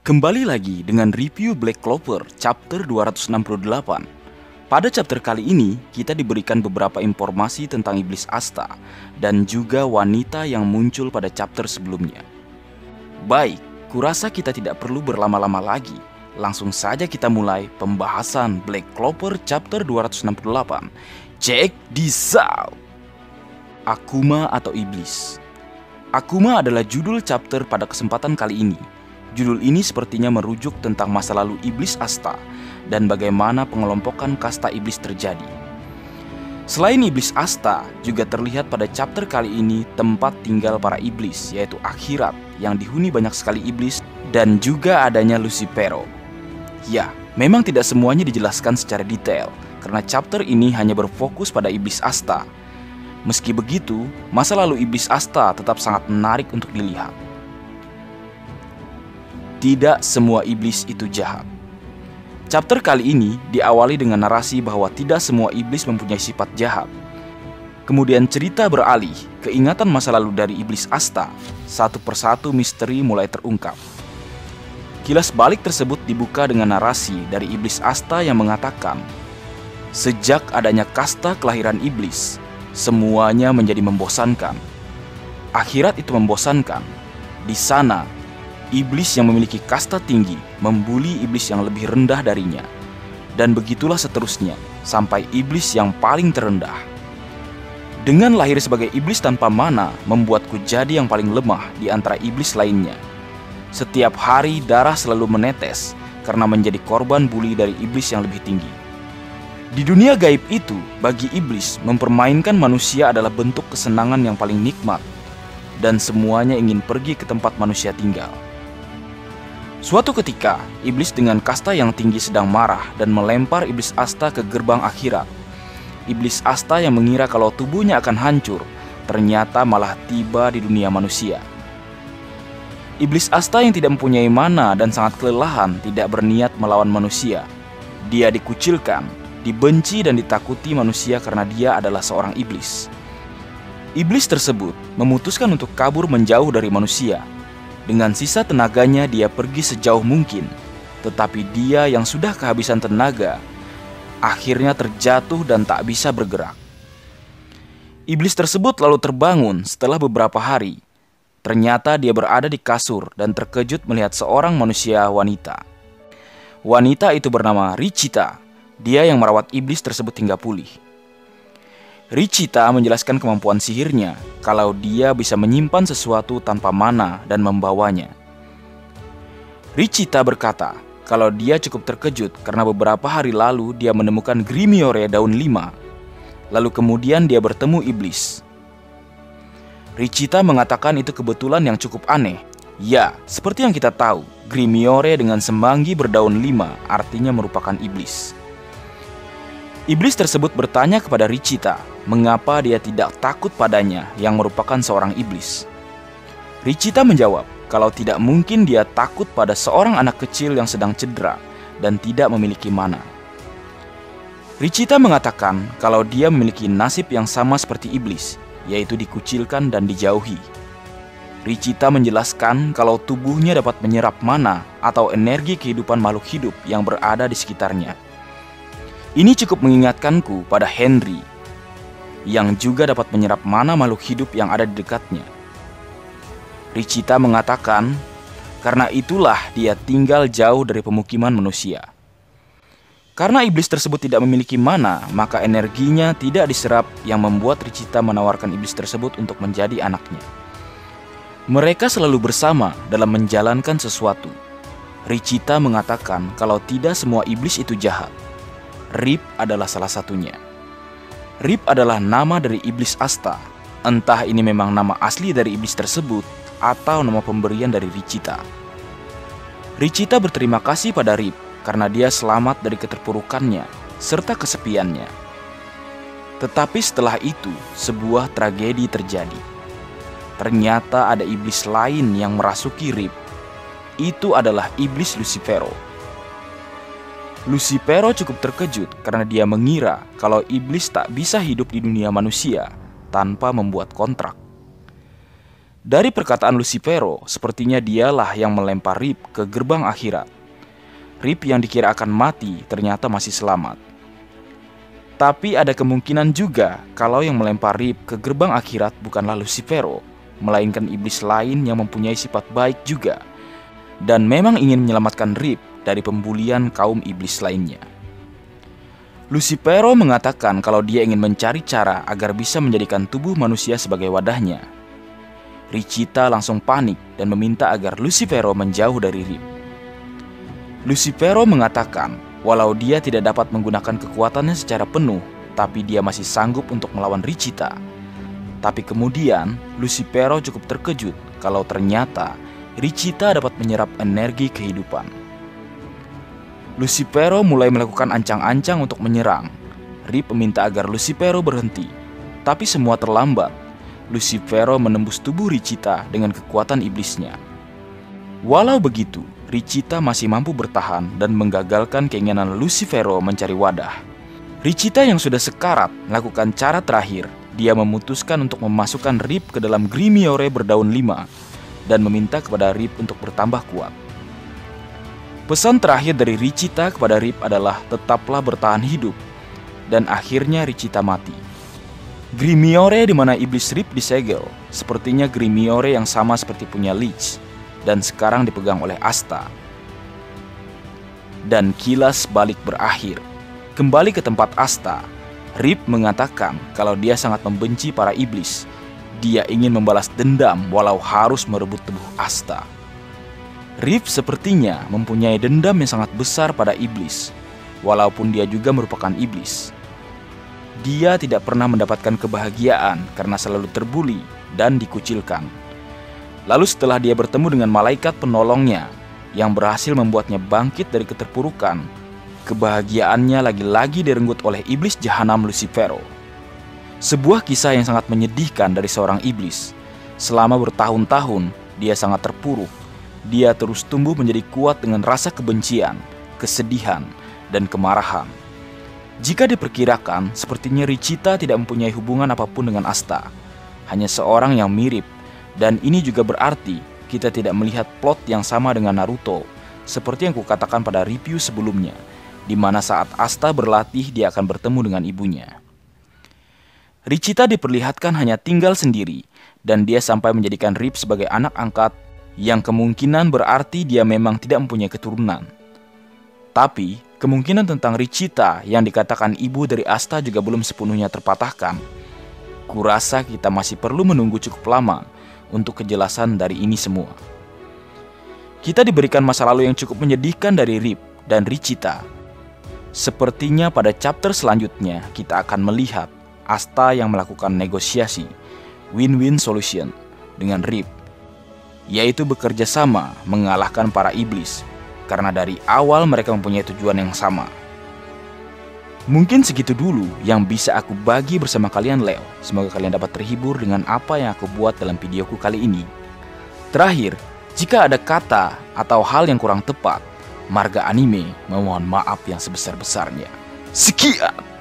Kembali lagi dengan review Black Clover chapter 268. Pada chapter kali ini, kita diberikan beberapa informasi tentang Iblis Asta dan juga wanita yang muncul pada chapter sebelumnya. Baik, kurasa kita tidak perlu berlama-lama lagi. Langsung saja kita mulai pembahasan Black Clover chapter 268. Check this out! Akuma atau Iblis. Akuma adalah judul chapter pada kesempatan kali ini. Judul ini sepertinya merujuk tentang masa lalu Iblis Asta dan bagaimana pengelompokan kasta iblis terjadi. Selain Iblis Asta, juga terlihat pada chapter kali ini tempat tinggal para iblis, yaitu akhirat yang dihuni banyak sekali iblis dan juga adanya Lucifero. Ya, memang tidak semuanya dijelaskan secara detail karena chapter ini hanya berfokus pada Iblis Asta. Meski begitu, masa lalu Iblis Asta tetap sangat menarik untuk dilihat. Tidak semua iblis itu jahat. Chapter kali ini diawali dengan narasi bahwa tidak semua iblis mempunyai sifat jahat. Kemudian cerita beralih ke ingatan masa lalu dari Iblis Asta. Satu persatu misteri mulai terungkap. Kilas balik tersebut dibuka dengan narasi dari Iblis Asta yang mengatakan, sejak adanya kasta kelahiran iblis, semuanya menjadi membosankan. Akhirat itu membosankan. Di sana, iblis yang memiliki kasta tinggi membuli iblis yang lebih rendah darinya. Dan begitulah seterusnya, sampai iblis yang paling terendah. Dengan lahir sebagai iblis tanpa mana, membuatku jadi yang paling lemah di antara iblis lainnya. Setiap hari darah selalu menetes, karena menjadi korban buli dari iblis yang lebih tinggi. Di dunia gaib itu, bagi iblis, mempermainkan manusia adalah bentuk kesenangan yang paling nikmat. Dan semuanya ingin pergi ke tempat manusia tinggal. Suatu ketika, iblis dengan kasta yang tinggi sedang marah dan melempar Iblis Asta ke gerbang akhirat. Iblis Asta yang mengira kalau tubuhnya akan hancur, ternyata malah tiba di dunia manusia. Iblis Asta yang tidak mempunyai mana dan sangat kelelahan tidak berniat melawan manusia. Dia dikucilkan, dibenci dan ditakuti manusia karena dia adalah seorang iblis. Iblis tersebut memutuskan untuk kabur menjauh dari manusia. Dengan sisa tenaganya dia pergi sejauh mungkin, tetapi dia yang sudah kehabisan tenaga, akhirnya terjatuh dan tak bisa bergerak. Iblis tersebut lalu terbangun setelah beberapa hari. Ternyata dia berada di kasur dan terkejut melihat seorang manusia wanita. Wanita itu bernama Richita, dia yang merawat iblis tersebut hingga pulih. Richita menjelaskan kemampuan sihirnya, kalau dia bisa menyimpan sesuatu tanpa mana dan membawanya. Richita berkata, kalau dia cukup terkejut karena beberapa hari lalu dia menemukan Grimiore daun 5. Lalu kemudian dia bertemu iblis. Richita mengatakan itu kebetulan yang cukup aneh. Ya, seperti yang kita tahu, Grimiore dengan semanggi berdaun 5 artinya merupakan iblis. Iblis tersebut bertanya kepada Richita, mengapa dia tidak takut padanya yang merupakan seorang iblis. Richita menjawab, kalau tidak mungkin dia takut pada seorang anak kecil yang sedang cedera dan tidak memiliki mana. Richita mengatakan kalau dia memiliki nasib yang sama seperti iblis, yaitu dikucilkan dan dijauhi. Richita menjelaskan kalau tubuhnya dapat menyerap mana atau energi kehidupan makhluk hidup yang berada di sekitarnya. Ini cukup mengingatkanku pada Henry, yang juga dapat menyerap mana makhluk hidup yang ada di dekatnya. Richita mengatakan, karena itulah dia tinggal jauh dari pemukiman manusia. Karena iblis tersebut tidak memiliki mana, maka energinya tidak diserap yang membuat Richita menawarkan iblis tersebut untuk menjadi anaknya. Mereka selalu bersama dalam menjalankan sesuatu. Richita mengatakan kalau tidak semua iblis itu jahat. Rip adalah salah satunya. Rip adalah nama dari Iblis Asta. Entah ini memang nama asli dari iblis tersebut atau nama pemberian dari Richita. Richita berterima kasih pada Rip karena dia selamat dari keterpurukannya serta kesepiannya. Tetapi setelah itu, sebuah tragedi terjadi. Ternyata ada iblis lain yang merasuki Rip. Itu adalah iblis Lucifero. Lucifero cukup terkejut karena dia mengira kalau iblis tak bisa hidup di dunia manusia tanpa membuat kontrak. Dari perkataan Lucifero, sepertinya dialah yang melempar Rip ke gerbang akhirat. Rip yang dikira akan mati ternyata masih selamat. Tapi ada kemungkinan juga kalau yang melempar Rip ke gerbang akhirat bukanlah Lucifero, melainkan iblis lain yang mempunyai sifat baik juga, dan memang ingin menyelamatkan Rip dari pembulian kaum iblis lainnya. Lucifero mengatakan kalau dia ingin mencari cara agar bisa menjadikan tubuh manusia sebagai wadahnya. Richita langsung panik dan meminta agar Lucifero menjauh dari Rip. Lucifero mengatakan walau dia tidak dapat menggunakan kekuatannya secara penuh, tapi dia masih sanggup untuk melawan Richita. Tapi kemudian Lucifero cukup terkejut kalau ternyata Richita dapat menyerap energi kehidupan. Lucifero mulai melakukan ancang-ancang untuk menyerang. Rip meminta agar Lucifero berhenti, tapi semua terlambat. Lucifero menembus tubuh Richita dengan kekuatan iblisnya. Walau begitu, Richita masih mampu bertahan dan menggagalkan keinginan Lucifero mencari wadah. Richita yang sudah sekarat melakukan cara terakhir. Dia memutuskan untuk memasukkan Rip ke dalam Grimiore berdaun 5 dan meminta kepada Rip untuk bertambah kuat. Pesan terakhir dari Richita kepada Rip adalah tetaplah bertahan hidup, dan akhirnya Richita mati. Grimiore di mana iblis Rip disegel, sepertinya Grimiore yang sama seperti punya Lich, dan sekarang dipegang oleh Asta. Dan kilas balik berakhir. Kembali ke tempat Asta, Rip mengatakan kalau dia sangat membenci para iblis. Dia ingin membalas dendam walau harus merebut tubuh Asta. Rip sepertinya mempunyai dendam yang sangat besar pada iblis, walaupun dia juga merupakan iblis. Dia tidak pernah mendapatkan kebahagiaan karena selalu terbuli dan dikucilkan. Lalu setelah dia bertemu dengan malaikat penolongnya yang berhasil membuatnya bangkit dari keterpurukan, kebahagiaannya lagi-lagi direnggut oleh iblis jahanam Lucifero. Sebuah kisah yang sangat menyedihkan dari seorang iblis. Selama bertahun-tahun, dia sangat terpuruk. Dia terus tumbuh menjadi kuat dengan rasa kebencian, kesedihan, dan kemarahan. Jika diperkirakan, sepertinya Richita tidak mempunyai hubungan apapun dengan Asta. Hanya seorang yang mirip, dan ini juga berarti kita tidak melihat plot yang sama dengan Naruto, seperti yang kukatakan pada review sebelumnya, di mana saat Asta berlatih dia akan bertemu dengan ibunya. Richita diperlihatkan hanya tinggal sendiri, dan dia sampai menjadikan Rip sebagai anak angkat, yang kemungkinan berarti dia memang tidak mempunyai keturunan. Tapi, kemungkinan tentang Richita yang dikatakan ibu dari Asta juga belum sepenuhnya terpatahkan. Kurasa kita masih perlu menunggu cukup lama untuk kejelasan dari ini semua. Kita diberikan masa lalu yang cukup menyedihkan dari Rip dan Richita. Sepertinya pada chapter selanjutnya kita akan melihat Asta yang melakukan negosiasi win-win solution dengan Rip, yaitu bekerja sama mengalahkan para iblis. Karena dari awal mereka mempunyai tujuan yang sama. Mungkin segitu dulu yang bisa aku bagi bersama kalian Leo. Semoga kalian dapat terhibur dengan apa yang aku buat dalam videoku kali ini. Terakhir, jika ada kata atau hal yang kurang tepat, Marga Anime memohon maaf yang sebesar-besarnya. Sekian!